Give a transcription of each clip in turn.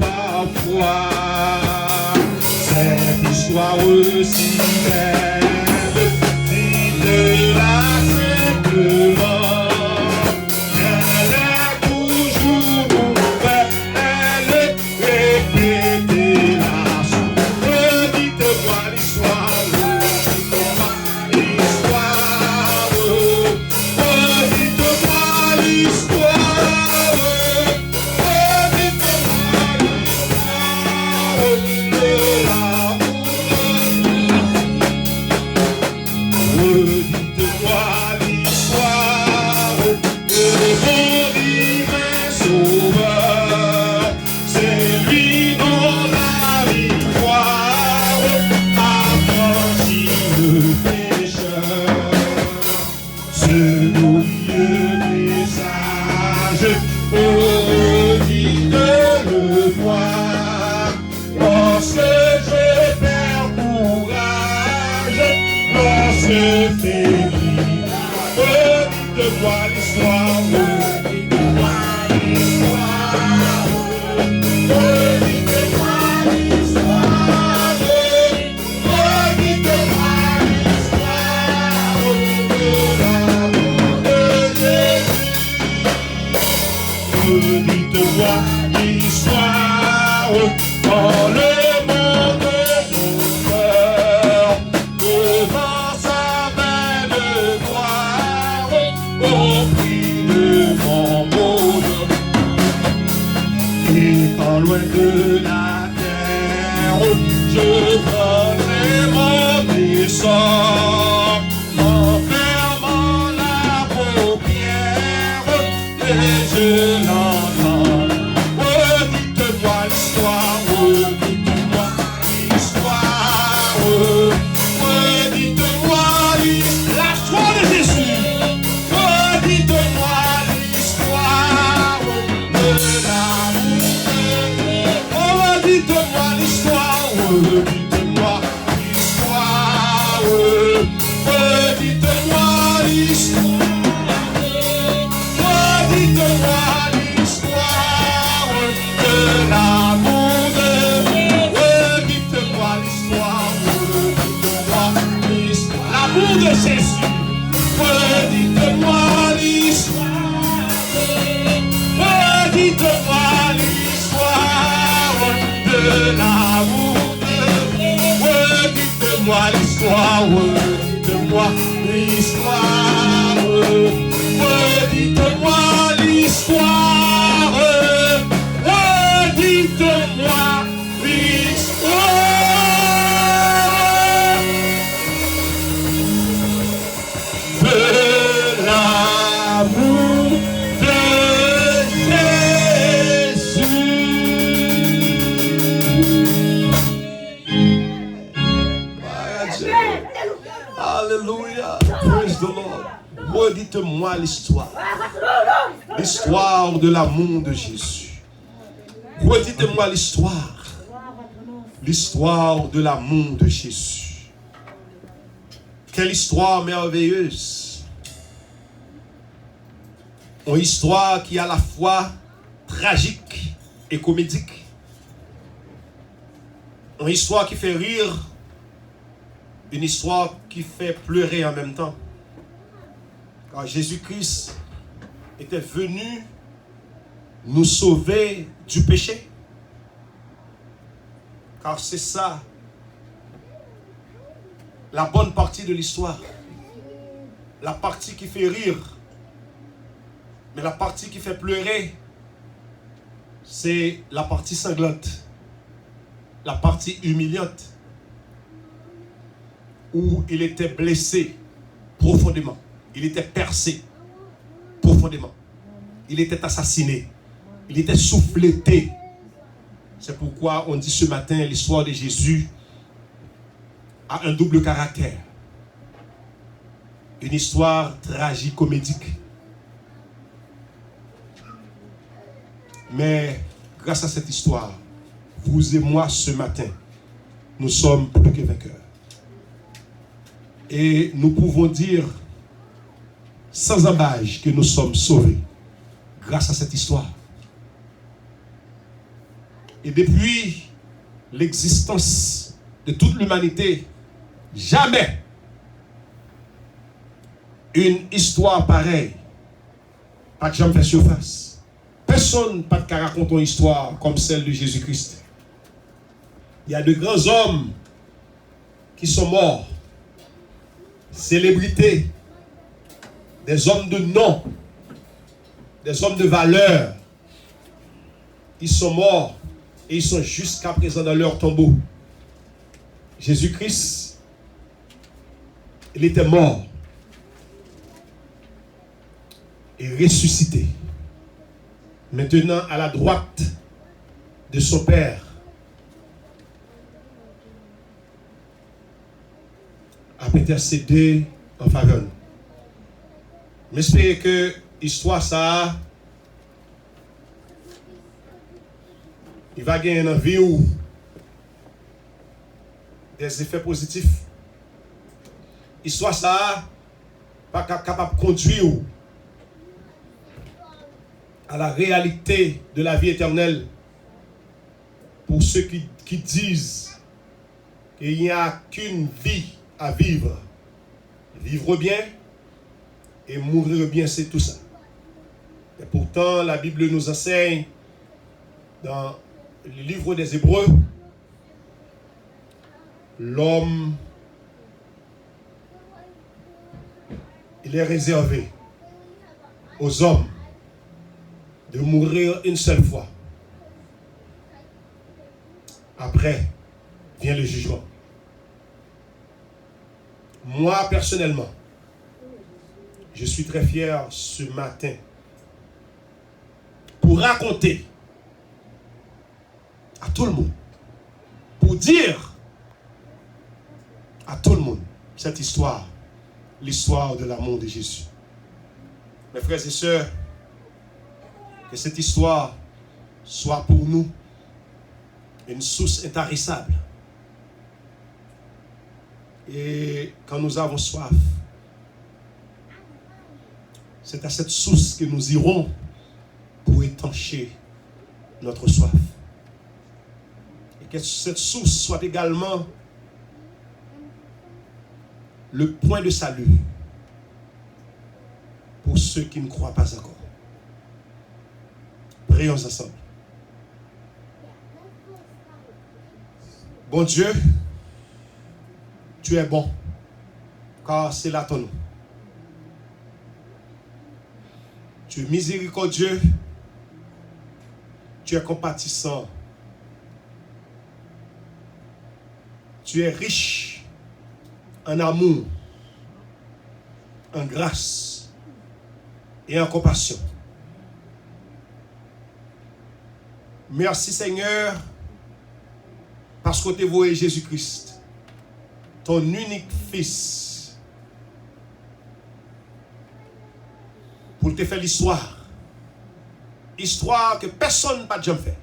Parfois, Cette histoire aussi belle, dites-la simplement. Elle est toujours nouvelle, répétez-la. Redites-moi l'histoire, redites-moi l'histoire, redites-moi l'histoire, Redites-moi l'histoire. L'histoire de l'amour de Jésus. Redites-moi l'histoire. L'histoire de l'amour de Jésus. Quelle histoire merveilleuse. Une histoire qui est à la fois tragique et comédique. Une histoire qui fait rire. Une histoire qui fait pleurer en même temps. Car Jésus-Christ était venu nous sauver du péché. Car c'est ça la bonne partie de l'histoire. La partie qui fait rire. Mais la partie qui fait pleurer, c'est la partie sanglante. La partie humiliante. Où il était blessé profondément. Il était percé profondément. Il était assassiné. Il était souffleté. C'est pourquoi on dit ce matin l'histoire de Jésus a un double caractère. Une histoire tragique-comédique. Mais grâce à cette histoire, vous et moi ce matin, nous sommes plus que vainqueurs. Et nous pouvons dire sans embâche que nous sommes sauvés grâce à cette histoire. Et depuis l'existence de toute l'humanité, jamais une histoire pareille pas jamais fait surface. Personne pas de raconter une histoire comme celle de Jésus-Christ. Il y a de grands hommes qui sont morts, célébrités, des hommes de nom, des hommes de valeur. Ils sont morts et ils sont jusqu'à présent dans leur tombeau. Jésus-Christ, il était mort et ressuscité. Maintenant à la droite de son Père, a intercédé en faveur. J'espère que l'histoire ça, il va gagner une vie ou des effets positifs. L'histoire ça, pas capable de conduire à la réalité de la vie éternelle pour ceux qui disent qu'il n'y a qu'une vie à vivre. Vivre bien et mourir bien, c'est tout ça. Et pourtant, la Bible nous enseigne dans le livre des Hébreux, l'homme, il est réservé aux hommes de mourir une seule fois. Après vient le jugement. Moi, personnellement, je suis très fier ce matin pour raconter à tout le monde, pour dire à tout le monde cette histoire, l'histoire de l'amour de Jésus. Mes frères et sœurs, que cette histoire soit pour nous une source intarissable. Et quand nous avons soif, c'est à cette source que nous irons pour étancher notre soif. Et que cette source soit également le point de salut pour ceux qui ne croient pas encore. Prions ensemble. Bon Dieu, tu es bon, car c'est là ton nom. Tu es miséricordieux, tu es compatissant, tu es riche en amour, en grâce et en compassion. Merci Seigneur, parce que tu as envoyé Jésus-Christ, ton unique Fils, pour te faire l'histoire. Histoire que personne n'a pas jamais fait.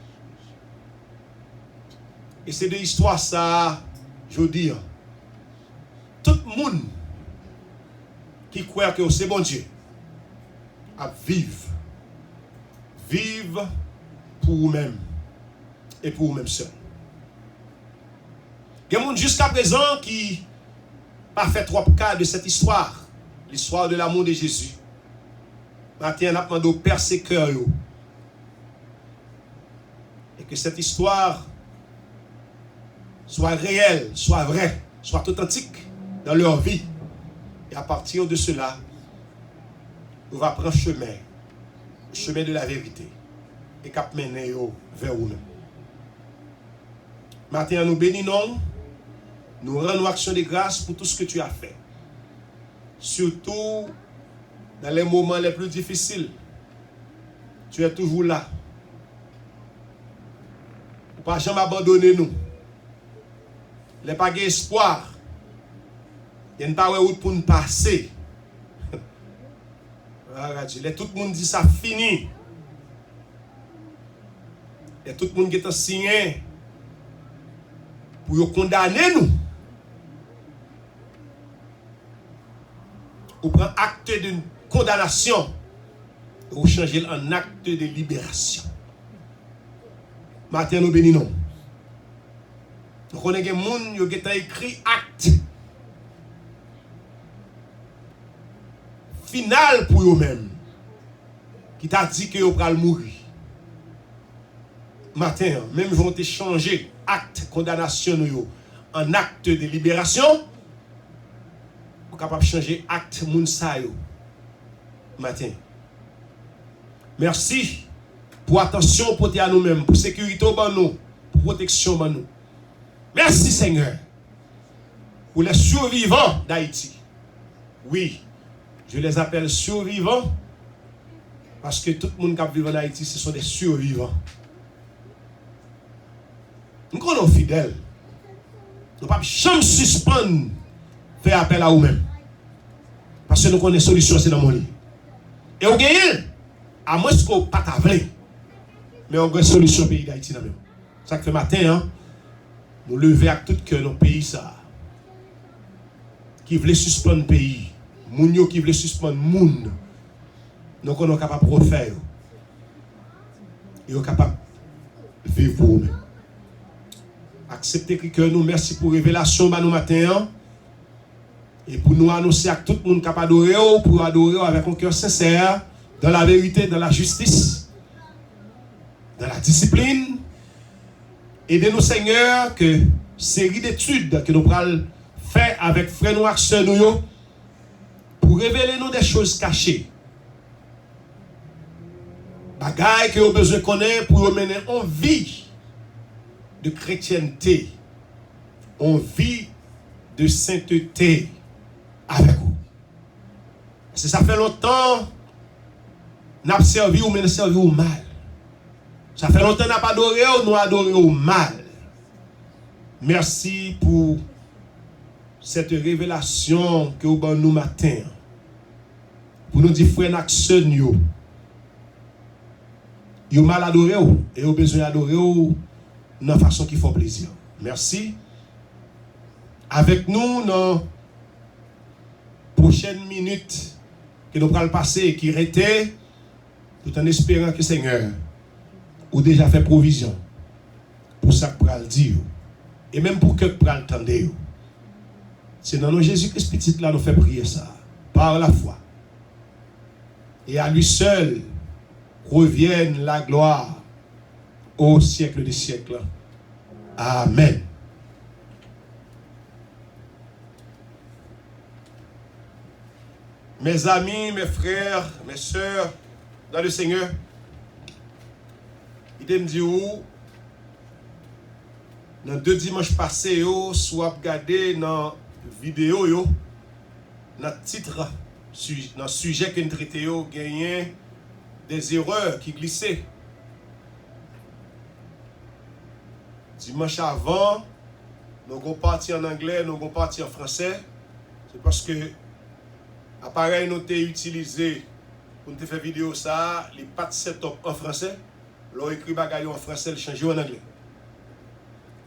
Et c'est de l'histoire ça, je veux dire, tout le monde qui croit que c'est bon Dieu, à vivre. Vivre pour vous-même et pour vous-même seul. Il y a des gens jusqu'à présent qui n'ont pas fait trop cas de cette histoire, l'histoire de l'amour de Jésus. Maintenant, on a demandé au Père ses cœurs. Et que cette histoire soit réelle, soit vraie, soit authentique dans leur vie. Et à partir de cela, on va prendre le chemin de la vérité. Et cap mener vers nous. Maintenant, nous bénissons, nous rendons action de grâce pour tout ce que tu as fait. Surtout dans les moments les plus difficiles. Tu es toujours là. Tu ne vas jamais abandonner nous. Il n'y a pas d'espoir. Il n'y a pas de route pour nous passer. Tout le monde dit ça fini. Et tout le monde qui est signé pour condamner nous. Ou prendre acte d'une condamnation ou changer en acte de libération. Maintenant, nous bénissons. Nous connaît des gens qui ont écrit acte final pour eux-mêmes. Qui t'a dit que vous allez mourir. Matin, même ils vont te changer acte condamnation en acte de libération. Vous capable de changer acte mounsa yo. Matin. Merci pour attention portée à nous-mêmes, pour sécurité au nous, pour protection au nous. Merci Seigneur pour les survivants d'Haïti. Oui, je les appelle survivants parce que tout le monde qui vit en Haïti, ce sont des survivants. Nous sommes fidèles. Nous ne pouvons jamais suspendre, faire appel à nous-mêmes. Parce que nous connaissons la solution, c'est dans mon lit. Et on gagne, à moins qu'on ne pas t'avler. Mais on a une solution au pays d'Haïti. C'est ça que le matin, hein, nous lever avec tout cœur dans le pays. Ça, qui veut suspendre le pays. Mounio qui veut suspendre le monde. Nous sommes capables de refaire. Et nous sommes capables de vivre pour nous-mêmes. Acceptez que nous, merci pour la révélation nous matin. Hein, et pour nous annoncer à tout le monde capable d'adorer, pour adorer avec un cœur sincère, dans la vérité, dans la justice, dans la discipline. Aidez-nous, Seigneur, que série d'études que nous allons faire avec frères noirs, sœurs nous, pour révéler nous des choses cachées. Bagaille que nous avons besoin de connaître pour mener en vie de chrétienté, en vie de sainteté avec vous. Parce que ça fait longtemps nous avons servi ou nous avons servi au mal. Ça fait longtemps que nous n'avons pas adoré ou nous adoré au mal. Merci pour cette révélation que vous avez nous matin. Pour nous dire, frères et sœurs, vous mal adoré et vous avez besoin d'adorer de la façon qui fait plaisir. Merci. Avec nous, dans les prochaines minutes que nous allons passer et qui restent, tout en espérant que Seigneur ou déjà fait provision pour ça que pour le dire et même pour que pour l'entendre. C'est dans nos Jésus-Christ petit là nous fait prier ça par la foi. Et à lui seul revienne la gloire au siècle des siècles. Amen. Mes amis, mes frères, mes sœurs, dans le Seigneur, il me dit où, dans 2 dimanches passés, soit regardé dans la vidéo, dans le titre, dans le sujet que nous traitons, gagné des erreurs qui glissaient. Dimanche avant, nous avons parti en anglais, nous avons parti en français. C'est parce que l'appareil nous a utilisé pour nous faire vidéo ça, les pas de setup en français. L'on écrit bagaille en français, le changer en anglais.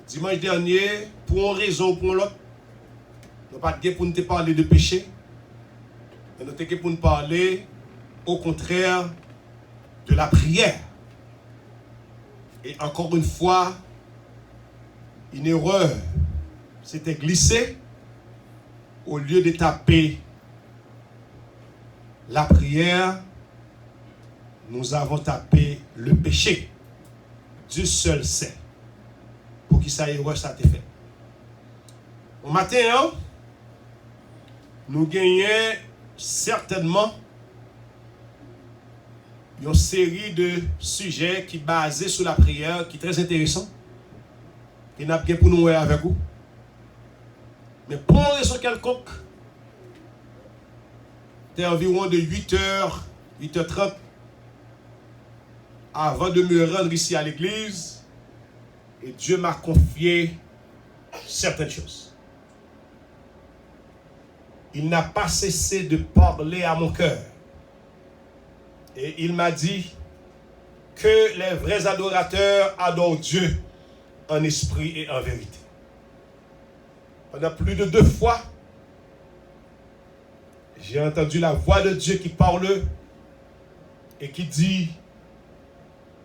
Dimanche dernier, pour une raison ou pour l'autre, nous n'avons pas pour nous parler de péché. Mais nous avons pour nous parler, au contraire, de la prière. Et encore une fois, une erreur s'était glissée. Au lieu de taper la prière, nous avons tapé le péché. Dieu seul sait pour qui ça erreur ça a été fait. Au matin, hein, nous gagnons certainement une série de sujets qui sont basés sur la prière, qui est très intéressant. Et n'a pas pour nous avec vous. Mais pour une raison quelconque, c'était environ de 8h, 8h30 avant de me rendre ici à l'église. Et Dieu m'a confié certaines choses. Il n'a pas cessé de parler à mon cœur. Et il m'a dit que les vrais adorateurs adorent Dieu en esprit et en vérité. Pendant plus de 2 fois, j'ai entendu la voix de Dieu qui parle et qui dit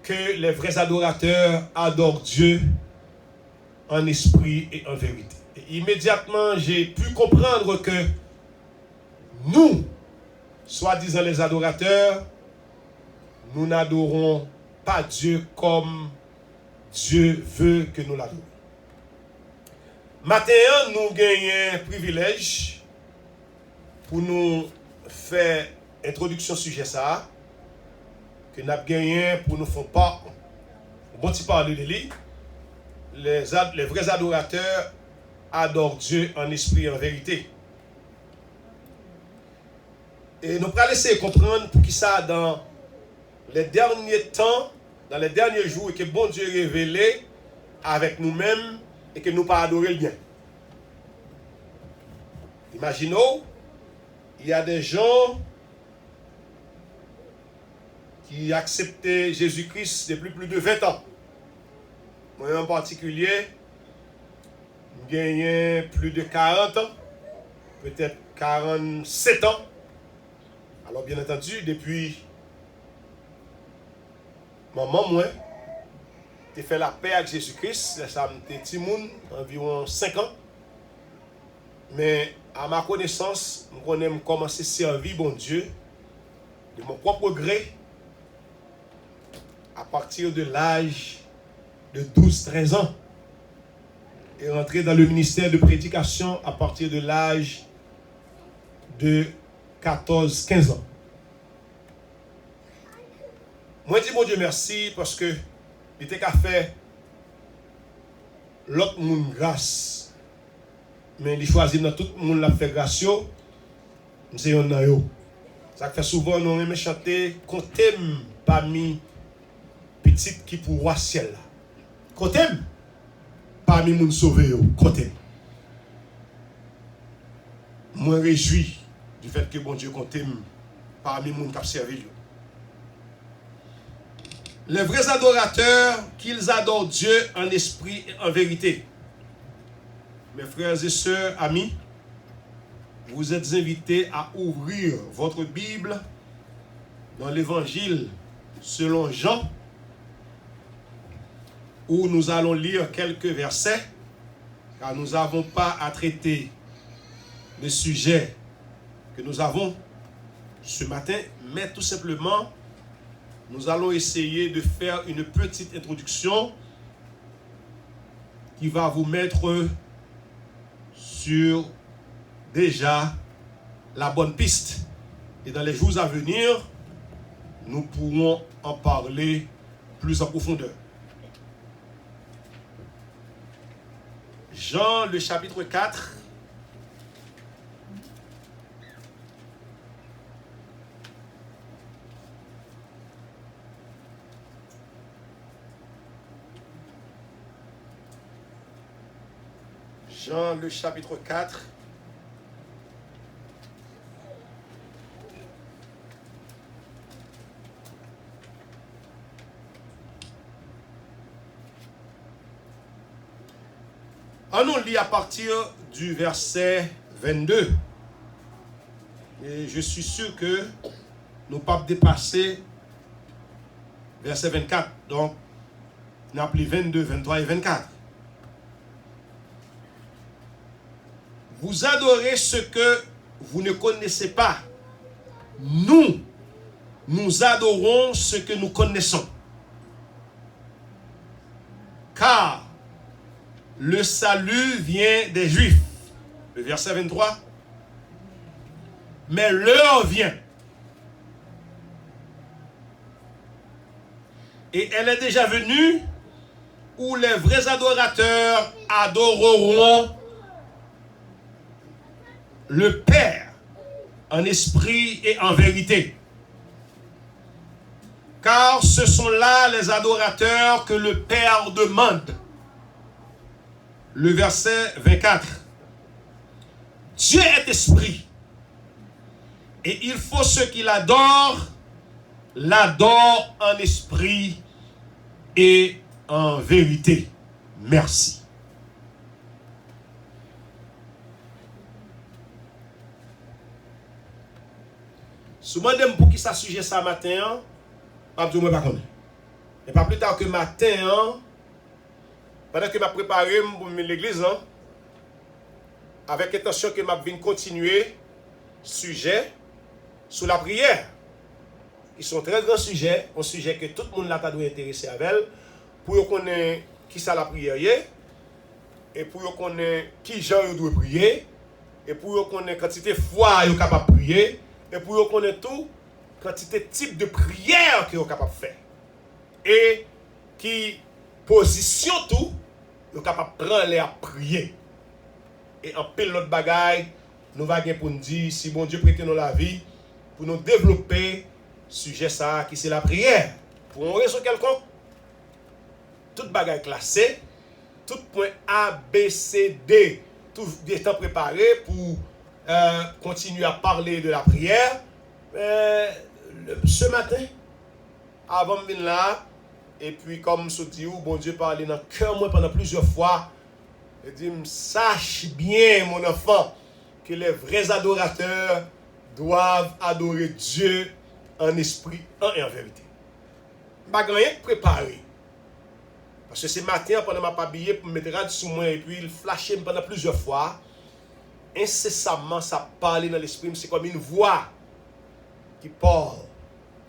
que les vrais adorateurs adorent Dieu en esprit et en vérité. Et immédiatement, j'ai pu comprendre que nous, soi-disant les adorateurs, nous n'adorons pas Dieu comme Dieu veut que nous l'adorions. Matin, nous gagnons un privilège pour nous faire introduction sujet ça, que nous avons gagné pour nous faire part, bon petit parler de lui, les vrais adorateurs adorent Dieu en esprit et en vérité. Et nous allons essayer de comprendre pour qui ça dans les derniers temps, dans les derniers jours, et que bon Dieu est révélé avec nous-mêmes et que nous pas adorer le bien. Imaginons, il y a des gens qui acceptaient Jésus-Christ depuis plus de 20 ans. Moi en particulier, j'ai gagné plus de 40 ans, peut-être 47 ans. Alors bien entendu, depuis maman, moi, j'ai fait la paix avec Jésus-Christ, ça m'a été environ 5 ans. Mais à ma connaissance, je connais commencer à servir bon Dieu de mon propre gré à partir de l'âge de 12-13 ans et rentrer dans le ministère de prédication à partir de l'âge de 14-15 ans. Moi, je dis mon Dieu merci parce que il était qu'à faire l'autre monde grâce. Mais il choisit dans tout le monde la fait grâce. C'est un naïo. Ça fait souvent nous aimons chanter Contem parmi petite qui pour roi ciel. Contem parmi moun sauvé yo. Contem. Moi réjouis du fait que bon Dieu Contem parmi moun qui servi. Les vrais adorateurs, qu'ils adorent Dieu en esprit et en vérité. Mes frères et sœurs, amis, vous êtes invités à ouvrir votre Bible dans l'Évangile selon Jean, où nous allons lire quelques versets, car nous n'avons pas à traiter le sujet que nous avons ce matin, mais tout simplement, nous allons essayer de faire une petite introduction qui va vous mettre sur déjà la bonne piste. Et dans les jours à venir, nous pourrons en parler plus en profondeur. Jean, le chapitre 4. Jean, le chapitre 4. On nous lit à partir du verset 22. Et je suis sûr que nous ne pouvons pas dépasser verset 24. Donc, nous avons appelé 22, 23 et 24. Vous adorez ce que vous ne connaissez pas. Nous adorons ce que nous connaissons. Car le salut vient des Juifs. Le verset 23. Mais l'heure vient. Et elle est déjà venue où les vrais adorateurs adoreront le Père en esprit et en vérité. Car ce sont là les adorateurs que le Père demande. Le verset 24. Dieu est esprit. Et il faut ceux qui l'adorent en esprit et en vérité. Merci. Souvent, pour qui ça sujet ça matin, pas de moi pas connaître. Et pas plus tard que matin, Pendant que je préparé pour l'église, hein, avec intention que je vais continuer sujet sur la prière. Ils sont très grands sujets, un sujet que tout le monde là doit intéresser avec elle, pour connaître qui ça la prière est, et pour connaître qui gens doit prier, et pour connaître quantité de fois ils sont capables de prier, et pour connaître tout quantité de type de prière qu'ils sont capables de faire. Et qui position tout, ils sont capables de prendre à prier. Et en pile l'autre bagaille, nous allons pour nous dire, si bon Dieu prête nous la vie, pour nous développer sujet ça qui c'est la prière. Pour une raison quelconque, toute bagaille classée, tout point A, B, C, D, tout étant préparé pour continuer à parler de la prière. Ce matin, avant de venir là, et puis comme je dis, bon Dieu parlait dans le cœur moi pendant plusieurs fois, il dit, sache bien mon enfant, que les vrais adorateurs doivent adorer Dieu en esprit et en vérité. Je ne vais rien préparer. Parce que ce matin, pendant ma habillé pour me mettre sur moi, et puis il flashait pendant plusieurs fois, incessamment, ça parlait dans l'esprit, c'est comme une voix qui parle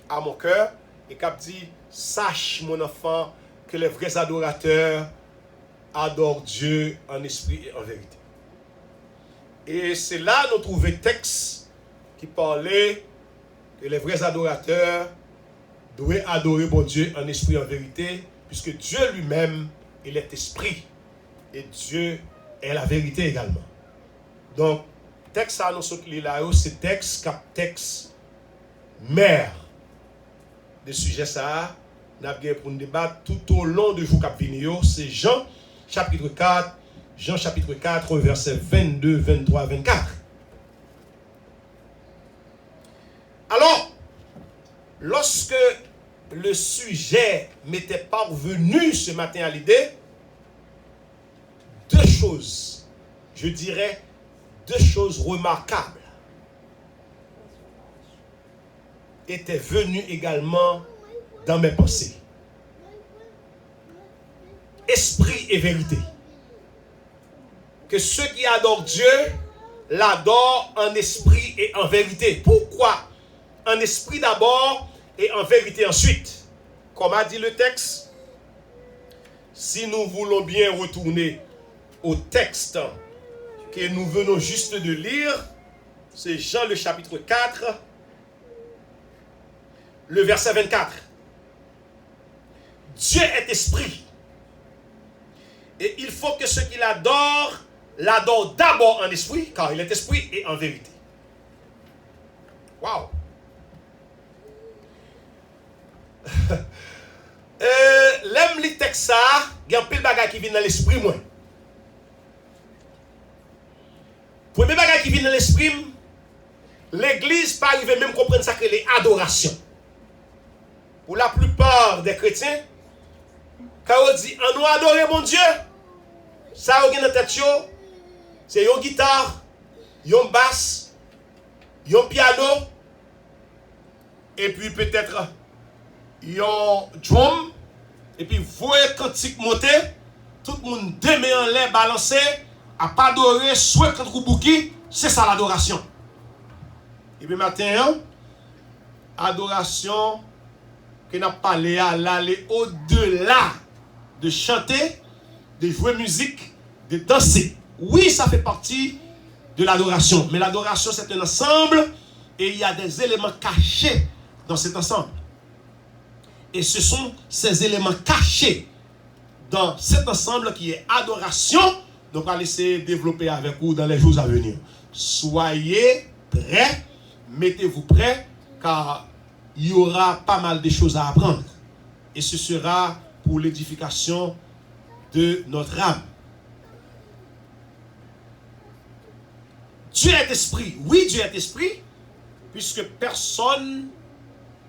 à mon cœur et qui dit, sache mon enfant, que les vrais adorateurs adorent Dieu en esprit et en vérité. Et c'est là nous trouvons un texte qui parlait que les vrais adorateurs doivent adorer bon Dieu en esprit et en vérité, puisque Dieu lui-même, il est esprit. Et Dieu est la vérité également. Donc, texte à nous là, c'est texte mère de sujet ça, nous avons pour nous débattre tout au long de jour cap venir. C'est Jean chapitre 4, versets 22, 23, 24. Alors, lorsque le sujet m'était parvenu ce matin à l'idée, deux choses, je dirais, deux choses remarquables étaient venues également dans mes pensées. Esprit et vérité. Que ceux qui adorent Dieu l'adorent en esprit et en vérité. Pourquoi? En esprit d'abord et en vérité ensuite. Comme a dit le texte, si nous voulons bien retourner au texte que nous venons juste de lire, c'est Jean le chapitre 4, le verset 24. Dieu est esprit. Et il faut que ceux qui l'adorent d'abord en esprit, car il est esprit et en vérité. Waouh! L'aime les textes ça, il y a un peu de bagages qui viennent dans l'esprit moi. Premier bagage qui vient dans l'esprit, l'église pas arrive même comprendre ça que les adorations. Pour la plupart des chrétiens, quand on dit on nous adorer mon Dieu, ça on dans tête c'est une guitare, une basse, un piano et puis peut-être un drum et puis voyez cantique monter, tout le monde deux mains en l'air balancé à pas adorer soit contre bouki, c'est ça l'adoration. Et puis maintenant, adoration que n'a parlé à l'aller au-delà de chanter, de jouer musique, de danser. Oui, ça fait partie de l'adoration, mais l'adoration c'est un ensemble et il y a des éléments cachés dans cet ensemble. Et ce sont ces éléments cachés dans cet ensemble qui est adoration. Donc, on va laisser développer avec vous dans les jours à venir. Soyez prêts, mettez-vous prêts, car il y aura pas mal de choses à apprendre. Et ce sera pour l'édification de notre âme. Dieu est esprit. Oui, Dieu est esprit, puisque personne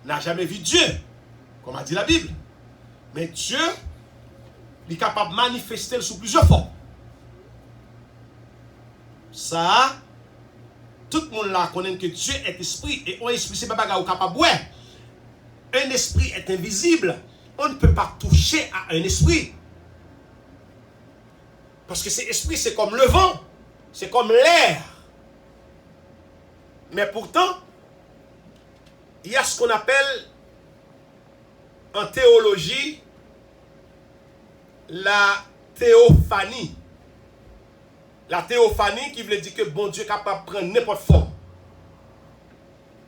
n'a jamais vu Dieu, comme a dit la Bible. Mais Dieu, il est capable de manifester sous plusieurs formes. Ça, tout le monde là connaît que Dieu est esprit. Et un esprit, c'est pas bagarre capable. Ouais. Un esprit est invisible. On ne peut pas toucher à un esprit. Parce que c'est esprit, c'est comme le vent, c'est comme l'air. Mais pourtant, il y a ce qu'on appelle en théologie la théophanie. La théophanie qui veut dire que bon Dieu est capable de prendre n'importe forme.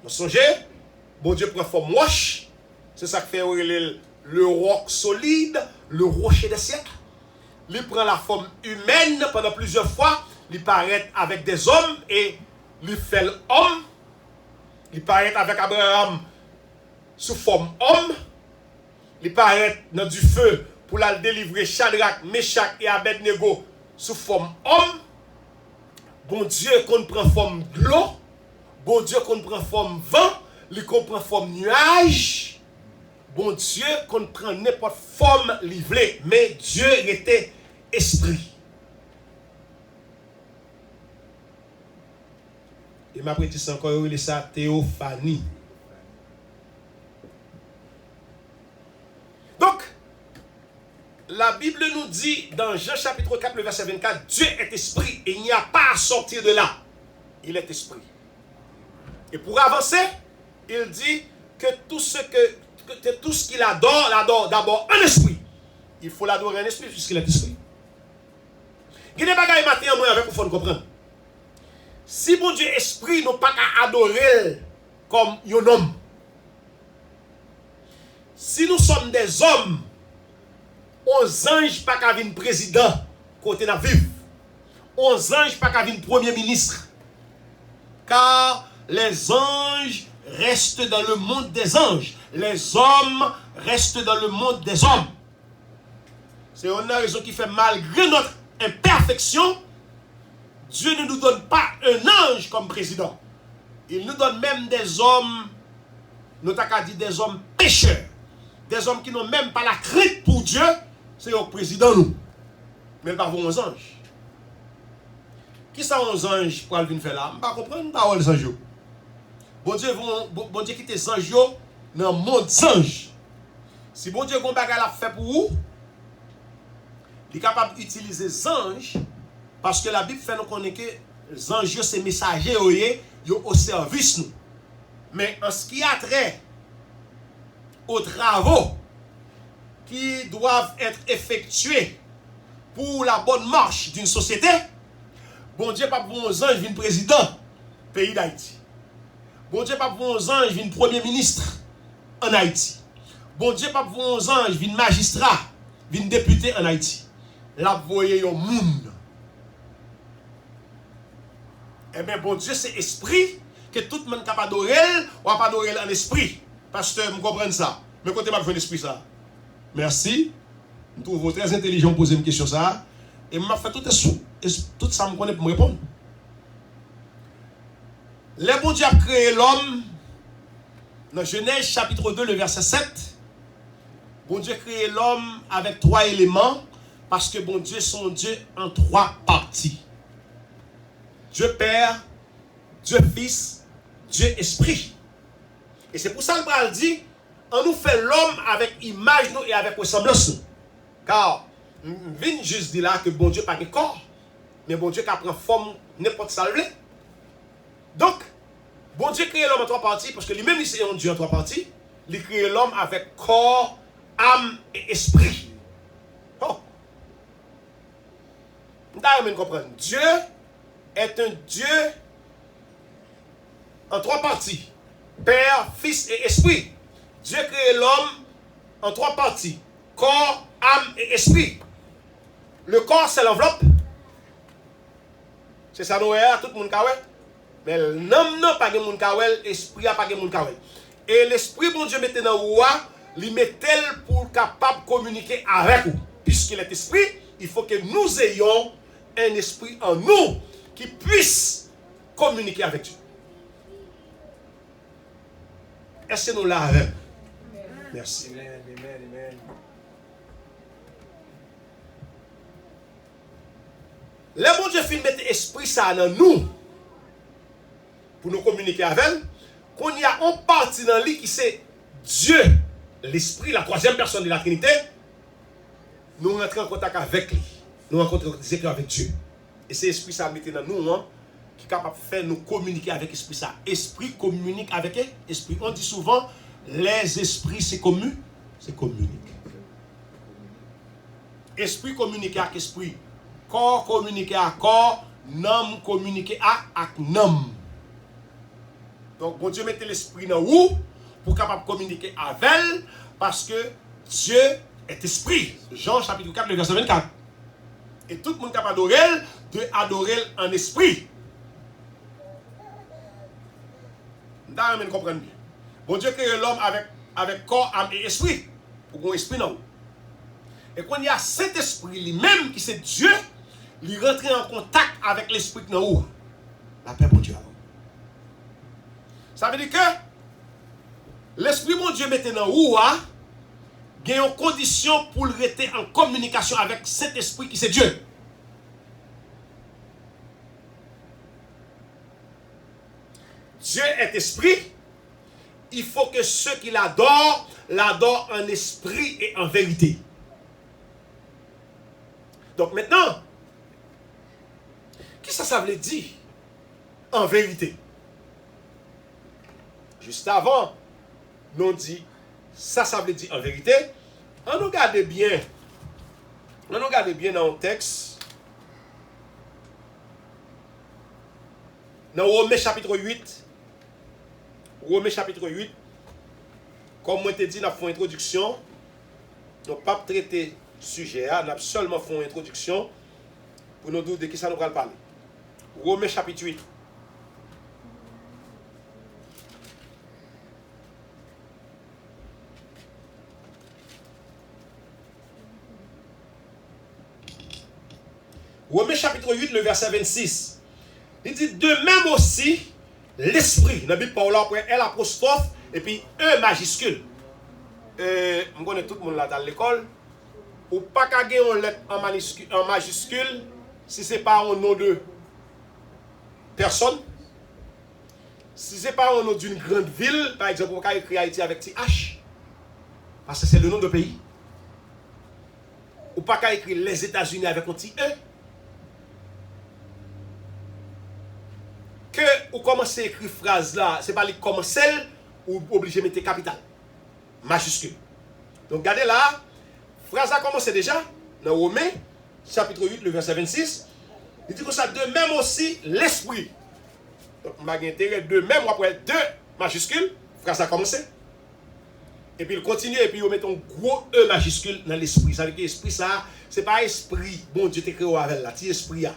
Vous songez, bon Dieu prend forme roche. C'est ça qui fait le roc solide, le rocher des siècles. Il prend la forme humaine pendant plusieurs fois. Il paraît avec des hommes et il fait l'homme. Il paraît avec Abraham sous forme homme. Il paraît dans du feu pour la délivrer Shadrach, Meshach et Abednego sous forme homme. Bon Dieu qu'on prend forme de l'eau. Bon Dieu qu'on prend forme vent. Il comprend forme nuage. Bon Dieu qu'on prend n'importe forme livrée. Mais Dieu était esprit. Et ma prétise encore, il est ça théophanie. Donc, la Bible nous dit dans Jean chapitre 4, le verset 24, Dieu est esprit et il n'y a pas à sortir de là. Il est esprit. Et pour avancer, il dit que tout ce qu'il adore, l'adore d'abord en esprit. Il faut l'adorer en esprit puisqu'il est esprit. Il y a des bagailles matin moi avec vous, il faut comprendre. Si bon Dieu est esprit, nous pas qu'à adorer comme un homme. Si nous sommes des hommes, aux anges pas qu'à venir président côté na vivre. Aux anges pas qu'à venir premier ministre. Car les anges restent dans le monde des anges. Les hommes restent dans le monde des hommes. C'est une raison qui fait malgré notre imperfection, Dieu ne nous donne pas un ange comme président. Il nous donne même des hommes, nous t'as dit des hommes pécheurs. Des hommes qui n'ont même pas la crainte pour Dieu, c'est le président nous. Mais pas aux anges. Qui sont aux anges pour venir faire là? Je ne comprends pas les anges. Bon Dieu quitte les anges dans le monde ange. Si bon Dieu a un bagage à faire pour vous, il est capable d'utiliser les anges parce que la Bible fait nous connaître que les anges c'est messagers au service nous. Mais en ce qui a trait aux travaux qui doivent être effectués pour la bonne marche d'une société, bon Dieu pas pour aux anges viennent président pays d'Haïti. Bon Dieu pas pour aux anges viennent premier ministre en Haïti. Bon Dieu pas pour aux anges viennent magistrat, viennent député en Haïti. Là vous voyez un monde. Eh bien bon Dieu c'est esprit que tout le monde capable d'adorer ou pas adorer en esprit. Pasteur, vous comprenez ça? Mais côté m'a fait l'esprit ça. Merci. Je trouve très intelligent de poser une question ça. Et m'a fait tout ça me connaît pour me répondre. Le bon Dieu a créé l'homme dans Genèse chapitre 2 le verset 7. Bon Dieu a créé l'homme avec 3 éléments parce que bon Dieu son Dieu en 3 parties. Dieu Père, Dieu Fils, Dieu Esprit. Et c'est pour ça que Paul dit, on nous fait l'homme avec image nous et avec ressemblance nous. Car, je viens juste dire là que bon Dieu n'a pas de corps, mais bon Dieu qui prend forme n'importe salvé. Donc, bon Dieu crée l'homme en 3 parties, parce que lui-même il c'est un Dieu en 3 parties, il crée l'homme avec corps, âme et esprit. Oh! Vous comprendre. Dieu est un Dieu en 3 parties. Père, Fils et Esprit. Dieu crée l'homme en 3 parties. Corps, âme et esprit. Le corps, c'est l'enveloppe. C'est ça, nous, tout le monde kawel. Mais l'homme n'a pas de monde kawel, l'esprit n'a pas de monde kawel. Et l'esprit, bon Dieu, mettait dans le roi, il mettait pour capable de communiquer avec vous. Puisqu'il est esprit, il faut que nous ayons un esprit en nous qui puisse communiquer avec Dieu. Est-ce que nous l'avons? Merci. Amen, amen, amen. Le bon Dieu fait mettre esprit ça dans nous pour nous communiquer avec elle. Qu'on y a une partie dans lui qui c'est Dieu, l'esprit, la 3e personne de la Trinité. Nous rentrons en contact avec lui. nous rencontrons des éclairs avec Dieu. Et c'est l'esprit ça mettez dans nous, hein, qui est capable de faire nous communiquer avec l'esprit ça. Esprit communique avec esprit. On dit souvent, les esprits c'est communique. Esprit communique avec esprit. Corps communique avec corps. Nom communique avec nom. Donc, bon Dieu mette l'esprit dans vous pour capable communiquer avec elle parce que Dieu est esprit. Jean chapitre 4, le verset 24. Et tout le monde capable de adorer en esprit. Vous comprenez bien. Bon Dieu crée l'homme avec corps, âme et esprit. Pour qu'on esprit dans vous. Et quand il y a cet esprit lui-même qui c'est Dieu, il rentre en contact avec l'esprit dans vous. La paix pour Dieu. Ça veut dire que l'esprit mon Dieu mette dans vous, il y a une condition pour rester en communication avec cet esprit qui c'est Dieu. Dieu est esprit. Il faut que ceux qui l'adorent en esprit et en vérité. Donc maintenant, qu'est-ce que ça veut dire en vérité? Juste avant, nous dit, ça veut dire en vérité. On nous regarde bien dans le texte. Dans Romains chapitre 8. Romains chapitre 8. Comme moi te dit, nous avons fait une introduction. Nous n'avons pas traité le sujet. Nous avons seulement fait une introduction pour nous dire de qui ça nous va parler. Romains chapitre 8. Romains chapitre 8, le verset 26. Il dit, de même aussi, l'esprit. Dans la Bible, Paul après L apostrophe et puis E majuscule. Je connais tout le monde là dans l'école. Ou pas qu'à gagner une lettre en majuscule si ce n'est pas un nom de personne. Si ce n'est pas un nom d'une grande ville, par exemple, on peut écrire Haïti avec TH. Parce que c'est le nom de pays. Ou pas qu'à écrire les États-Unis avec un petit E. Que vous commencez à écrire phrase là, c'est pas les commencer ou obligé de mettre capital majuscule. Donc regardez là, phrase a commencé déjà dans Romains chapitre 8 le verset 26. Il dit que ça de même aussi l'esprit. Donc m'a intérêt de même après deux majuscules, phrase a commencé. Et puis il continue et puis on met un gros E majuscule dans l'esprit. Ça veut dire que l'esprit ça, c'est pas esprit. Bon Dieu t'es créé avec là, petit esprit là.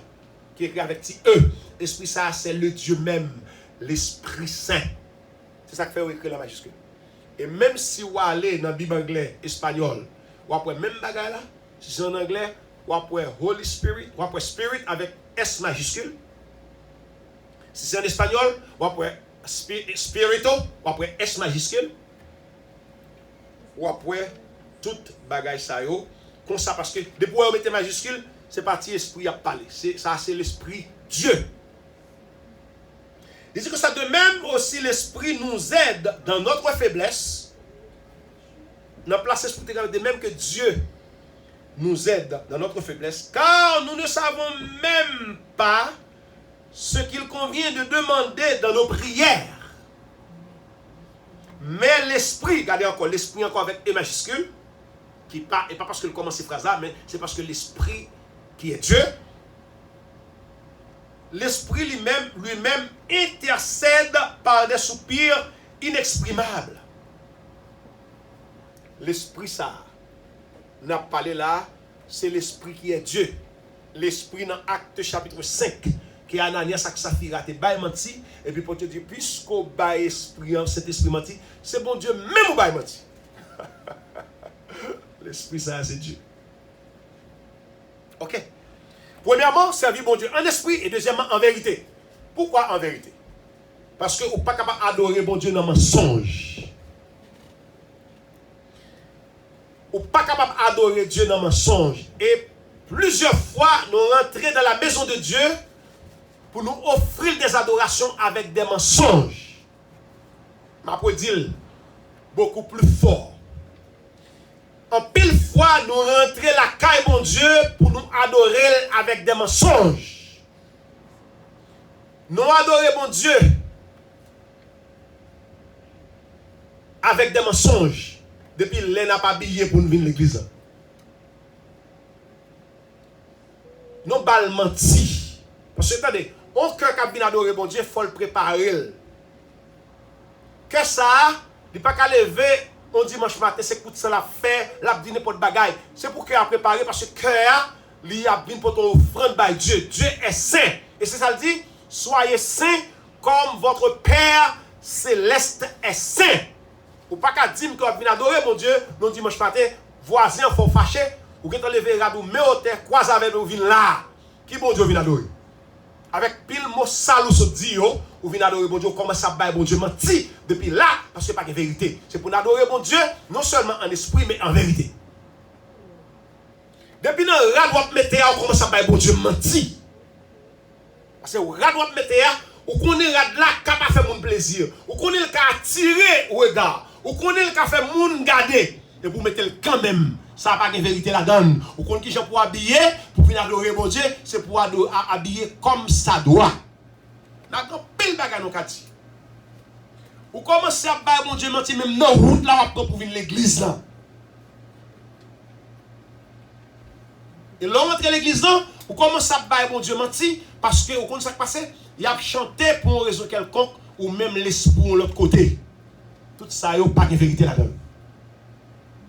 Qui est écrit avec petit E. L'esprit ça, c'est le Dieu même, l'Esprit Saint. C'est ça qui fait écrire la majuscule. Et même si vous allez dans la Bible anglais, espagnol, vous avez même bagaille là, si c'est en anglais, vous avez Holy Spirit, vous avez Spirit avec S majuscule. Si c'est en espagnol, vous avez Spirito, vous avez S majuscule. Vous avez toute bagaille ça yo, comme ça parce que depuis vous mettez majuscule, c'est parti esprit à parler. Ça c'est l'esprit Dieu. Il dit que ça de même aussi l'esprit nous aide dans notre faiblesse. Dans la place esprit de même que Dieu nous aide dans notre faiblesse, car nous ne savons même pas ce qu'il convient de demander dans nos prières. Mais l'esprit, regardez encore, l'esprit encore avec E majuscule, qui pas, et pas parce qu'il commence ces phrases-là, mais c'est parce que l'esprit qui est Dieu, l'esprit lui-même intercède par des soupirs inexprimables. L'esprit ça, n'a pas parlé là, c'est l'esprit qui est Dieu. L'esprit dans Acte chapitre 5, qui est Ananias ak Saphira te bail menti, et puis pour te dire, puisqu'au bail esprit, cet esprit menti, c'est bon Dieu même au bail menti. L'esprit ça, c'est Dieu. Ok. Premièrement, servir bon Dieu en esprit et deuxièmement en vérité. Pourquoi en vérité? Parce que vous n'êtes pas capable d'adorer bon Dieu dans le mensonge. Vous n'êtes pas capable d'adorer Dieu dans le mensonge. Et plusieurs fois, nous rentrons dans la maison de Dieu pour nous offrir des adorations avec des mensonges. Je peux dire beaucoup plus fort. En pile fois, nous rentrons la caille, mon Dieu, pour nous adorer avec des mensonges. Nous adorer, mon Dieu, avec des mensonges. Depuis l'un n'a pas habillé pour nous venir à l'église. Nous bal menti. Parce que, attendez, on cœur qui a bien adoré, mon Dieu, il faut le préparer. Que ça, il n'y a pas qu'à lever. On dimanche matin, c'est pour ça la fait, la dîner pour bagaille. C'est pour qu'il a préparé parce que cœur, il a bien pour ton offrande by Dieu. Dieu est saint. Et c'est ça le dit, soyez saints comme votre Père céleste est saint. Ou pas qu'à dire que vous venez adorer mon Dieu, non dimanche matin, voisins faut fâcher, ou que vous lever radou, mais au terre, croisez avec nous, vin là. Qui bon Dieu vient adorer? Avec pile mot salou se dit yo, ou vient adorer bon Dieu, comment ça baille bon Dieu menti depuis là, parce que c'est pas que vérité. C'est pour adorer bon Dieu, non seulement en esprit, mais en vérité. Depuis dans le rad wap mette ya, ou comment ça baille bon Dieu menti. Parce que le rad wap mette ya, ou connaît rad là, capable faire mon plaisir. Ou connaît le cas attirer au regard. Ou connaît le cas faire moun garder. Et vous mettez le quand même. Ça n'a pas de vérité là-dedans. Ou connaît qui j'ai pour habiller, pour venir adorer mon Dieu, c'est pour habiller comme ça doit. N'a pas pile bagage nous kati. Ou commencez à bailler mon Dieu menti même dans route là pour venir l'église là. Et là on entre l'église là, ou commencez à bailler mon Dieu menti parce que vous connaissez ça qui passe, il a chanté pour une raison quelconque ou même l'esprit de l'autre côté. Tout ça il n'y a pas de vérité là-dedans.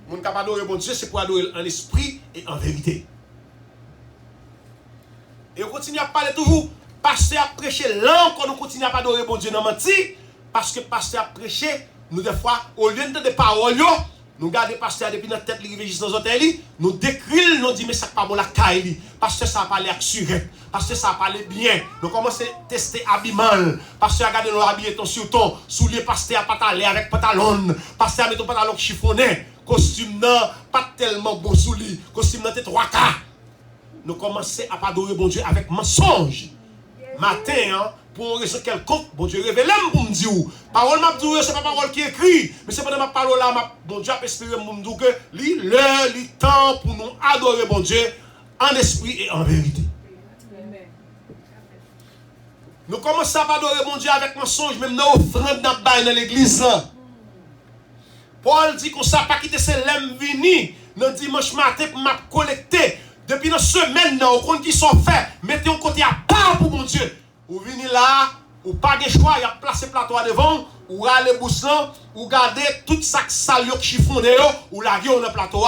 Mon capable d'adorer bon Dieu, c'est pour adorer en esprit et en vérité. Et on continue à parler toujours. Pasteur a prêché là, quand on continue à pas adorer bon Dieu, non menti. Parce que pasteur a prêché, nous des fois, au lieu de des paroles, nous gardons pasteur depuis notre tête, il arrive juste dans l'hôtel, nous décrivons, nous disons, mais ça pas bon la caille. Parce que ça a parlé assuré. Parce que ça a parlé bien. Nous commençons à tester habillement. Parce que regardez nous habiller ton sur ton. Soulier pasteur à pantalon avec pantalon. Pasteur met ton pantalon chiffonné. Costume non, pas tellement beau sous lui. Costume non, t'es 3 quarts. Nous commençons à adorer bon Dieu avec mensonge. Matin, hein, pour une raison quelconque, bon Dieu révèle pour me dire. Parole m'a dit, c'est pas parole qui écrit. Mais c'est pas dans ma parole là, bon Dieu a espéré pour me dire que l'heure, le temps pour nous adorer bon Dieu en esprit et en vérité. Nous commençons à adorer bon Dieu avec mensonge, même dans l'offrande dans l'église. Paul dit qu'on ne sait pas quitter ces lèvres vini dans dimanche matin pour m'a collecter. Depuis une semaine, on compte qui sont faits. Mettez un côté à part pour mon Dieu. Ou venez là, ou pas de choix, il y a placé le plateau devant, ou râler boussan, ou garder tout ça qui salio qui chiffonné, ou la gueule dans le plateau,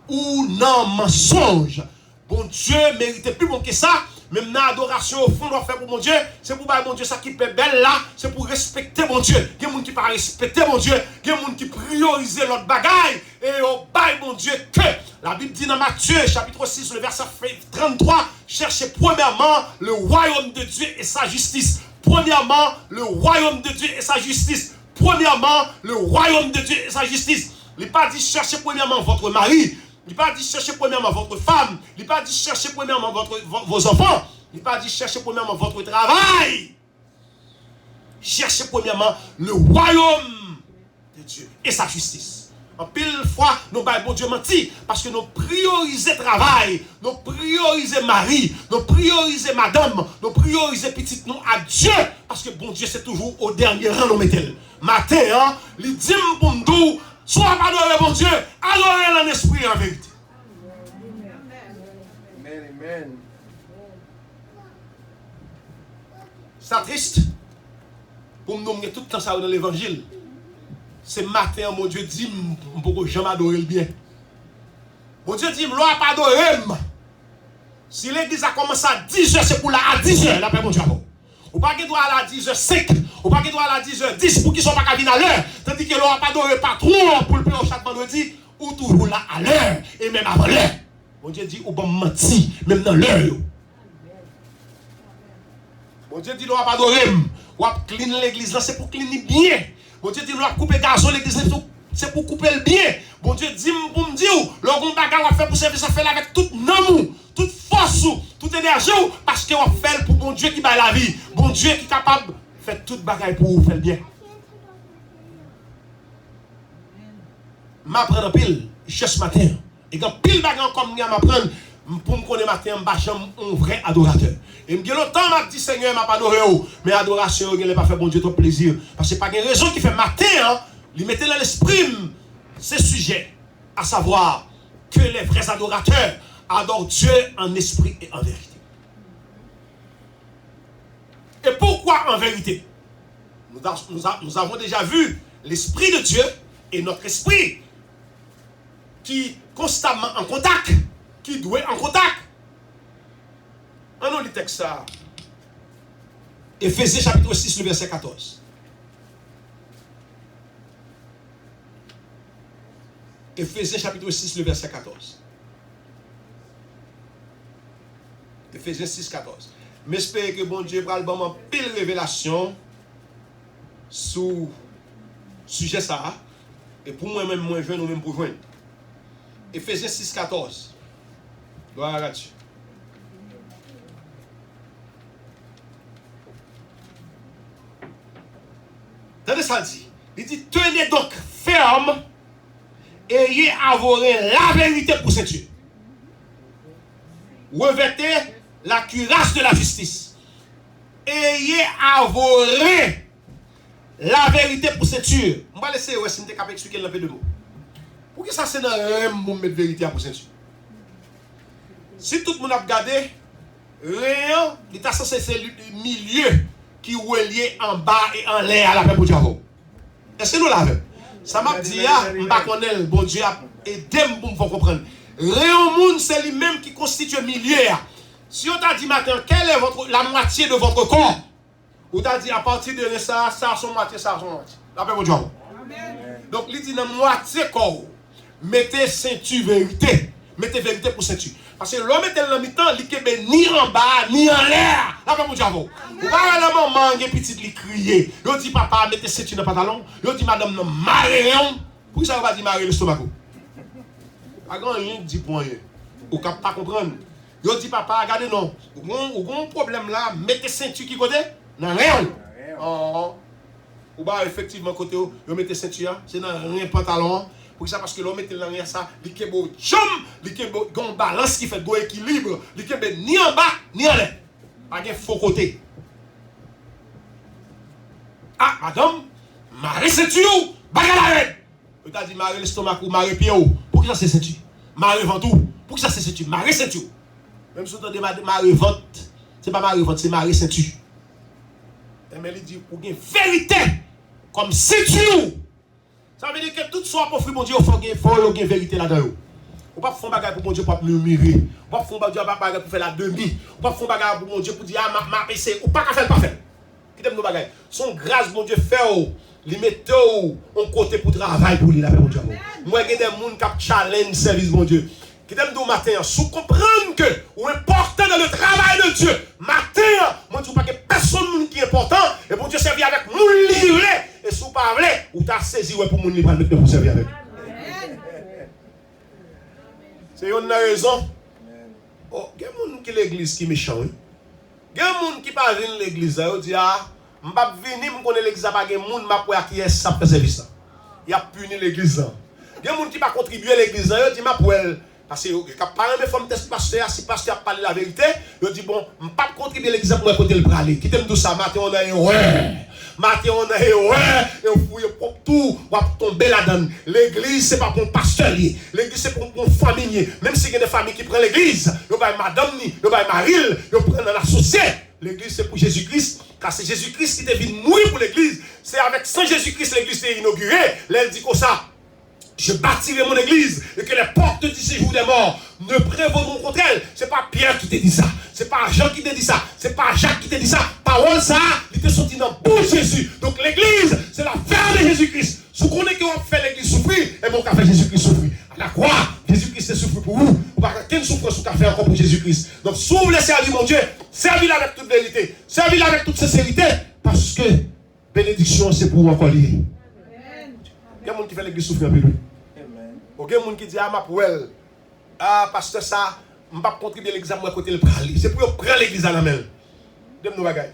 ou non mensonge. Bon Dieu mérite plus bon que ça. Même dans l'adoration au fond, on doit faire pour mon Dieu. C'est pour mon Dieu ça qui peut belle là. C'est pour respecter mon Dieu. Il y a des gens qui ne pas respecter mon Dieu. Il y a des gens qui priorisent l'autre bagaille. Et au bail mon Dieu que. La Bible dit dans Matthieu chapitre 6, le verset 33. Cherchez premièrement le royaume de Dieu et sa justice. Premièrement, le royaume de Dieu et sa justice. Premièrement, le royaume de Dieu et sa justice. Il n'est pas dit cherchez premièrement votre mari. Il n'a pas dit chercher premièrement votre femme. Il n'a pas dit chercher premièrement vos enfants. Il n'a pas dit chercher premièrement votre travail. Cherchez premièrement le royaume de Dieu et sa justice. En pile fois, nous baillons bon Dieu menti parce que nous priorisons travail, nous priorisons mari, nous priorisons madame, nous priorisons petite nous à Dieu parce que bon Dieu c'est toujours au dernier rang nous mettons. Matin, hein, il dit pour nous. Soit pas adorer mon Dieu, adorer en esprit et en vérité. Amen, amen. C'est triste. Pour nous donner tout le temps ça dans l'évangile. C'est matin, mon Dieu dit, je ne peux jamais adorer le bien. Mon Dieu dit, je ne peux pas adorer. Si l'église a commencé à 10h, c'est pour là à 10h, l'après mon Dieu. Ou pas qu'il doit aller à 10h05, ou pas qu'il doit aller à 10h10 pour qu'ils ne soient pas venus à l'heure. Tandis que l'on n'a pas adoré patron pour le payer chaque vendredi, ou toujours là à l'heure, et même avant l'heure. Mon Dieu dit, ou bon menti, même dans l'heure. Mon Dieu dit, l'on n'a pas adoré, ou à clean l'église là, c'est pour cleaner bien. Mon Dieu dit, l'on a coupé gazon l'église là, c'est pour couper le bien. Mon Dieu dit, pour me dire, l'on a fait pour servir, ça fait avec tout amour, toute force, toute énergie, parce qu'on fait pour bon Dieu qui bat la vie. Bon Dieu qui est capable de faire toute bagaille pour vous faire bien. M'apprendre en pile. ce matin. Et quand pile bagan comme moi m'apprendre pour me connaître matin, je un vrai adorateur. Et me dit longtemps m'a dit Seigneur m'a pas adoré mais adoration il pas fait bon Dieu trop plaisir parce que pas une raison qui fait matin hein, lui mettait dans l'esprit ce sujet à savoir que les vrais adorateurs adorent Dieu en esprit et en vérité. Et pourquoi en vérité? Nous avons déjà vu l'esprit de Dieu et notre esprit qui constamment en contact, qui doit en contact. On a le texte ça. Éphésiens chapitre 6, le verset 14. Éphésiens chapitre 6, le verset 14. Éphésiens 6, 14. Mais j'espère que bon Dieu va le bon pile révélation sur sujet ça. Et pour moi-même, moi, je vais nous-mêmes pour joindre. Éphésiens 6, 14. Gloire à Dieu. Tenez ça dit. Il dit, tenez donc ferme, ayez avoré la vérité pour ceinture. Revêtez la cuirasse de la justice. Ayez avoré la vérité pour ceinture. On va laisser si je vais expliquer un peu de mots. Pour que ça c'est dans un mot de vérité pour ceinture. Si tout le monde a regardé, rien, il est censé ser le milieu qui est lié en bas et en l'air à la paix pour Dieu. Est-ce que nous l'avons? Ça m'a dit, je ne sais pas connaître, bon Dieu a aidé pour me comprendre. Rien monde, c'est lui-même qui constitue le milieu. Si on t'a dit matin, quelle est la moitié de votre corps? On t'a dit à partir de ça, ça son moitié, ça son moitié. La paix pour Dieu. Donc, il dit dans la moitié corps, mettez ceinture vérité. Mettez vérité pour ceinture. Parce que l'homme est dans le mi-temps, il n'est ni en bas, ni en l'air. La paix pour Dieu. Vous voyez la maman, il petit, il crier. Il dit papa, mettez ceinture dans le pantalon. Il dit madame, non, marée. Pourquoi ça va dire marée le stomac? Pas grand rien dit pour rien. Vous ne pouvez pas comprendre. Il dit papa, regardez non. Vous avez un problème là, mettez ceinture qui côté? Non, rien. Ou bah effectivement côté vous mettez ceinture, c'est dans rien pantalon. Pour ça parce que l'homme mettez dans rien ça, il y a beau chum, il y a beau balance qui fait beau équilibre, il y a ni en bas ni en l'air. Pas de faux côté. Ah madame, marée ceinture, bagarre. Vous t'a dit marée l'estomac ou marée pied ou. Pour qui ça c'est ceinture? Marée ventre. Pour qui ça c'est ceinture? Marée ceinture. Même si vous entendez marée ventre, c'est pas marée ventre, c'est marée ceinture. Mais il dit pour une vérité comme ceinture. Ça veut dire que tout soit pour mon Dieu, il faut une vérité là-dedans. On ne peut pas faire un bagage pour mon Dieu pour murmurer. On ne peut pas faire un bagage pour faire la demi. On ne peut pas faire un bagage pour mon Dieu pour dire ah ma PC. On ne peut pas faire le parfait. Qui t'aime nos bagages? Son grâce mon Dieu fait les mettez en côté pour travail pour lui la mon Dieu. Moi il y a des gens qui challenge service mon Dieu. Qui t'aime nous matin, sous comprendre que ou important dans le travail de Dieu. Matin, moi je ne dis pas que personne qui est important et pour Dieu servir avec mon livré et sous parler ou t'as saisi pour mon livré pour servir avec. C'est une raison. Oh, il y a des gens qui l'église qui est méchant. Il y a des gens qui pas venir l'église, ils disent ah, je ne vais pas venir, je connais l'église pas, il y a des gens qui est ça pour service. Il a puni l'église. Il y a des gens qui pas contribuer à l'église, ils disent pour elle. Parce que quand parents me font test pasteur, si pasteur parle la vérité, je dis bon, je ne vais pas contribuer à l'église pour côté le parler. Qui t'aime tout ça, matin on a erreur. Matin on a erreur, et on fouille pour tout, on va tomber là-dedans. L'église, ce n'est pas pour un pasteur, l'église, c'est pour un famille. Même si il y a des familles qui prennent l'église, il y a madame, il y a Maril, ils prennent dans la société. L'église, c'est pour Jésus-Christ, car c'est Jésus-Christ qui est venu mourir pour l'église. C'est avec Saint Jésus-Christ l'église est inaugurée. Là, elle dit comme ça. Je bâtirai mon église et que les portes du séjour des morts ne prévaudront contre elle. Ce n'est pas Pierre qui t'a dit ça. Ce n'est pas Jean qui t'a dit ça. Ce n'est pas Jacques qui t'a dit ça. Parole ça, il était sorti dans pour Jésus. Donc l'église, c'est la fin de Jésus-Christ. Si vous connaissez qu'on fait l'église souffrir, et mon café Jésus-Christ souffrir. À la croix, Jésus-Christ est souffert pour vous. Vous n'avez qu'une souffrance sur café encore pour Jésus-Christ. Donc si vous voulez servir mon Dieu, servez-le avec toute vérité. Servez-le avec toute sincérité. Parce que bénédiction, c'est pour vous encore lier. Il y a des gens qui fait l'église souffrir un peu. Il y a des gens qui disent ah ma pour elle. Ah pasteur ça, je ne vais pas contribuer à l'église à moi côté le prali. C'est pour prendre l'église à la main. Dem nous bagaille.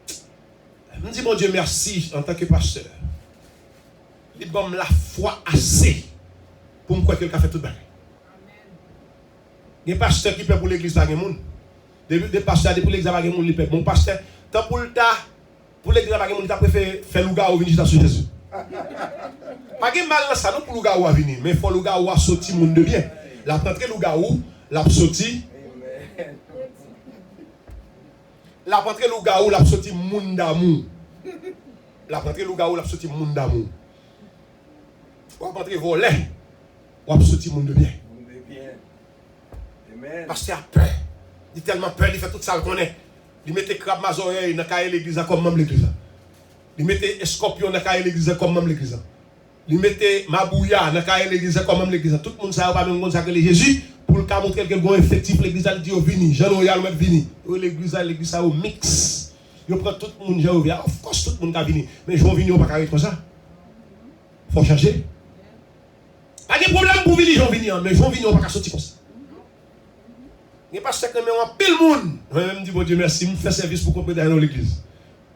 Je dis mon Dieu merci en tant que pasteur. Il donne la foi assez pour me croire que le fait tout bagage. Il y a des pasteurs qui paient pour l'église pas de monde. Des pasteurs pour l'église pas de monde, ils paient. Mon pasteur, tant pour l'église pas de monde, il a préféré faire le gars au venir sur Jésus. Pas de mal dans ça, non pour le gars à venir, mais il faut le gars à sortir monde de bien. La rentrée le gars où, la sorti. La rentrée le gars où, la sorti monde d'amour. La rentrée le gars où, la sorti monde d'amour. Ou la rentrée voler, ou la sorti monde de bien. Parce qu'il a peur. Il a tellement peur, il fait tout ça qu'on est. Il mettait crabe dans les oreilles dans l'église comme même l'église. Il mettait scorpion dans l'église comme même l'église. Il mettait mabouya dans l'église comme même l'église. Tout le monde sait pas même ça que Jésus pour le cas montrer quelqu'un bon effectif l'église il dit vini, Jean Royal met vini. L'église au mix. Il prend tout le monde Jean Royal. Of course tout le monde va venir. Mais Jean vini on pas carré comme ça. Faut changer. Pas de problème pour venir Jean vini mais Jean vini on pas sortir comme ça. Il n'y a pas de mais on pile monde. Je me dis, bon Dieu, merci, je fais service pour comprendre dans l'église.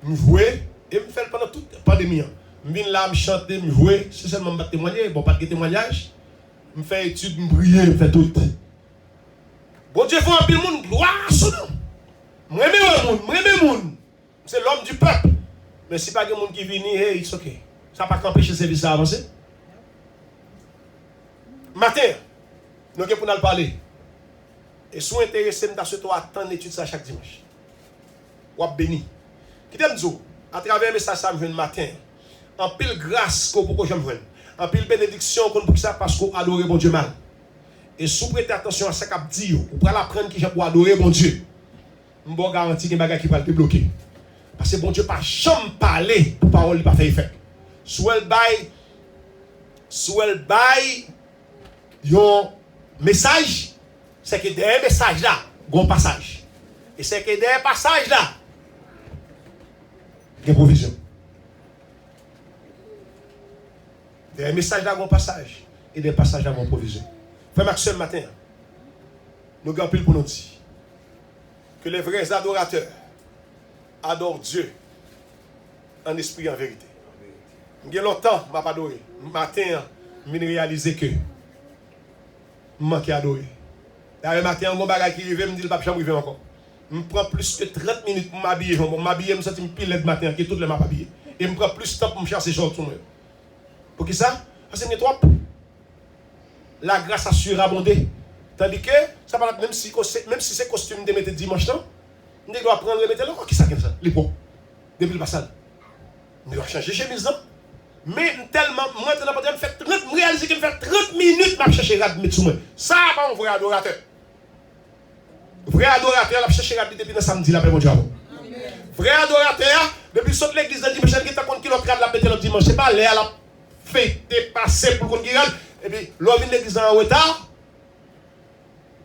Je joue et je fais pendant toute la pandémie. Je viens là, je chante, je joue. C'est seulement je témoigner, bon, pas de témoignage. Je fais études, je brille, je fais tout. Bon Dieu, il faut un pile monde, gloire à son nom. Je remets le monde. C'est l'homme du peuple. Mais si pas de monde qui vient, hey, c'est ok. Ça ne va pas empêcher le service à avancer. Matin, nous avons pour nous parler. Et si vous êtes intéressé, vous attendre l'étude ça chaque dimanche. Ou béni. Qui t'aime dire, à travers le message ça me vient le matin, en pile grâce qu'on peut jamais voir. En pile bénédiction qu'on peut ça parce qu'on adore bon Dieu mal. Et si vous prêtez attention à ce qu'a dit, vous pouvez apprendre qui j'ai pour adorer bon Dieu. Je vous garantis qu'il y a des choses qui vont te bloquer. Parce que bon Dieu pas jamais parler pour parole pas faire effet. Soit elle baille un message. C'est que derrière le message là, il y a un passage. Et c'est que derrière le passage là, il y a une provision. Derrière le message là, il y a un passage. Et derrière le passage là, il y a une provision. Frère Maxime, matin, nous avons pile pour nous dire que les vrais adorateurs adorent Dieu en esprit et en vérité. Il y a longtemps, je n'ai pas adoré. Matin, je réalisé que je manquais d'adorer. Le matin, on va qui arrive, me dit le pape chambre encore. Je prends plus que 30 minutes pour m'habiller. Pour m'habiller, je me sens pile le matin, qui est tout le monde habillé. Et je prends plus de temps pour me chercher choses sur moi. Pour qui ça? Parce que c'est trop. La grâce a surabondé. Tandis que, ça va même si c'est costume de mettre dimanche, on doit prendre et mettre là. Qui ça comme ça? Les pots. Depuis le passage. On doit changer chemise. Mais tellement, moi, je réalise que je fais 30 minutes pour chercher à mettre sur moi. Ça, pas un vrai adorateur. Vrai adorateur, il a cherché depuis le samedi, la paix, mon Dieu. Vrai adorateur, depuis saute l'église de dimanche, il a compte qu'il a créé la paix le dimanche. C'est pas l'air, la fait dépasser pour qu'on regarde. Et puis, l'homme vient l'église en retard.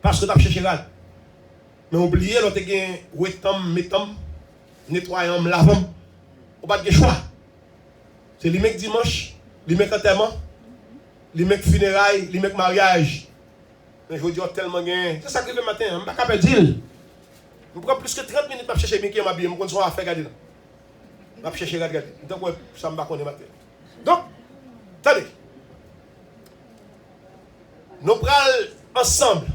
Parce que tu as cherché là. Mais oubliez, l'autre est wetam, metam, nettoyant, lavant. On n'a pas de choix. C'est les mecs dimanche, les mecs enterrement, les mecs funérailles, les mecs mariage. Mais je vous dis tellement bien. C'est ça que je fais le matin. Je ne peux pas capable de dire. Je prends plus que 30 minutes pour chercher qui m'habille. Je continue à faire garder. Je vais chercher garder. Donc, ça me va connaître matin. Donc, attendez. Nous allons ensemble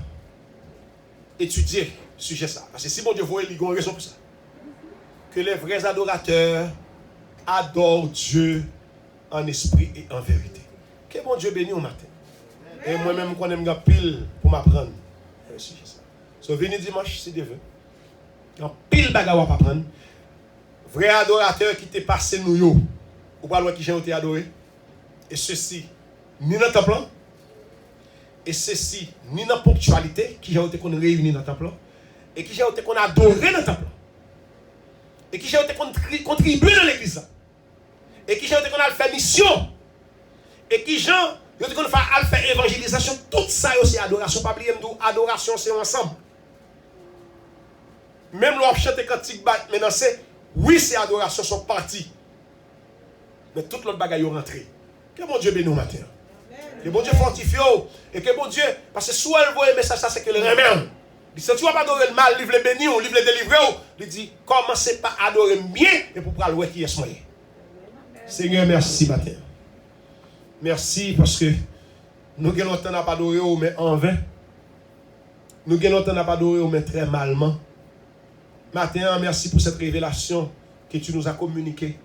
étudier ce sujet ça. Parce que si bon Dieu voit, il y a une raison pour ça. Que les vrais adorateurs adorent Dieu en esprit et en vérité. Que bon Dieu bénisse au matin. Et moi-même, je connais pile pour m'apprendre. So, venez dimanche, si Dieu veut. Il y a pile bagarre pour apprendre. Vrai adorateur qui t'est passé nous, yo. Ou pas loin qui j'ai été adoré. Et ceci, ni dans le temple. Et ceci, ni dans la ponctualité, qui j'ai été réuni dans le temple. Et qui j'ai été adoré dans le temple. Et qui j'ai été contribué dans l'église. Et qui j'ai été fait mission. Et qui j'ai fait évangélisation. Tout ça aussi adoration. Pas oublier adoration, c'est ensemble. Même l'on chante cantique maintenant c'est oui, c'est adoration, sont partis. Mais toute l'autre bagaille est rentrée. Que bon Dieu bénisse au matin. Que bon Dieu fortifie. Et que bon Dieu, parce que soit elle voit le message, ça c'est que le remède. Il dit, si tu vas pas adorer le mal, livre le béni, ou livre le délivré, il dit, commencez pas à adorer bien, et pour pouvoir louer qui est ce moyen. Seigneur, merci matin. Merci parce que Nous avons longtemps n'a pas adoré, mais en vain. Nous avons longtemps n'a pas adoré, mais très malement. Matin, merci pour cette révélation que tu nous as communiquée.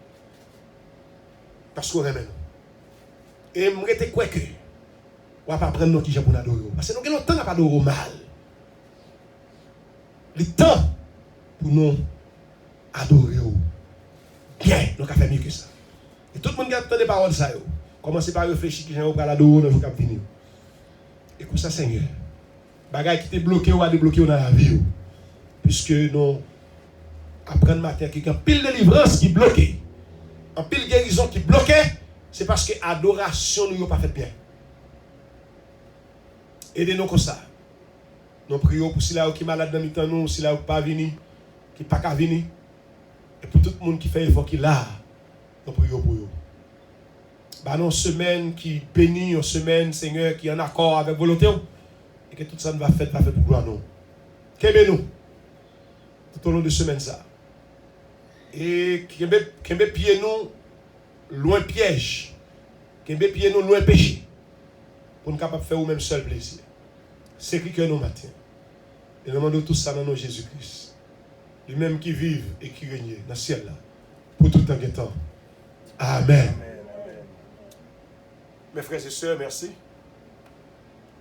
Parce qu'on aime nous. Et je te crois que on va pas prendre nos qui pour nous adorer. Parce que nous avons longtemps n'a pas adoré mal. Le temps pour nous adorer. Bien, nous avons fait mieux que ça. Et tout le monde qui a entendu des paroles, ça. Commencez par réfléchir qui j'ai au l'adorer dans le cap venir. Écoute ça, Seigneur. Bagay qui t'est bloqué ou à débloquer dans la vie. Puisque nous apprenons matin qu'il y a un pile de délivrance qui est bloqué. Un pile de guérison qui est bloqué. C'est parce que l'adoration nous n'a pas fait bien. Aidez-nous comme ça. Nous prions pour ceux qui sont malades dans le temps, nous, ceux qui ne sont pas venus, qui ne sont pas venus. Et pour tout le monde qui fait l'effort qui est là, nous prions pour eux. Bah, une semaine qui bénit, une semaine, Seigneur, qui est en accord avec volonté, et que tout ça va faire pour gloire nous. Qu'aimez nous tout au long de la semaine ça. Et qu'aimez pied nous loin piège, qu'aimez pied nous loin péché, pour nous capables de faire au même seul plaisir. C'est ce que nous matin. Et nous demandons tout ça dans nos Jésus-Christ. Lui-même qui vive et qui règne dans le ciel là, pour tout un temps. Amen. Mes frères et sœurs, merci.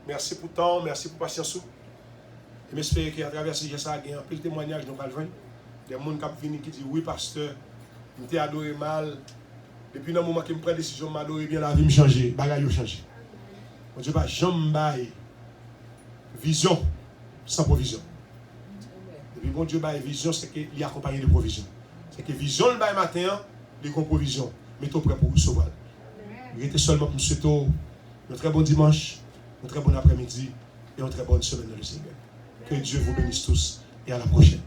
Merci pour le temps, merci pour la patience. Et j'espère qu'à travers ce geste, il y a un peu de témoignage dans le Calvin. Des gens qui viennent qui disent oui, pasteur, je t'ai adoré mal. Depuis le moment que je prends la décision de m'adorer bien, la vie me change. Les bagages ont changé. Mon Dieu, jamais vision sans provision. Depuis bon Dieu, vision, c'est qu'il est accompagné de provision. C'est que vision le matin, il est provision. Mettez prêt pour recevoir. Il était seulement pour nous souhaiter un très bon dimanche, un très bon après-midi et une très bonne semaine dans le Seigneur. Que Dieu vous bénisse tous et à la prochaine.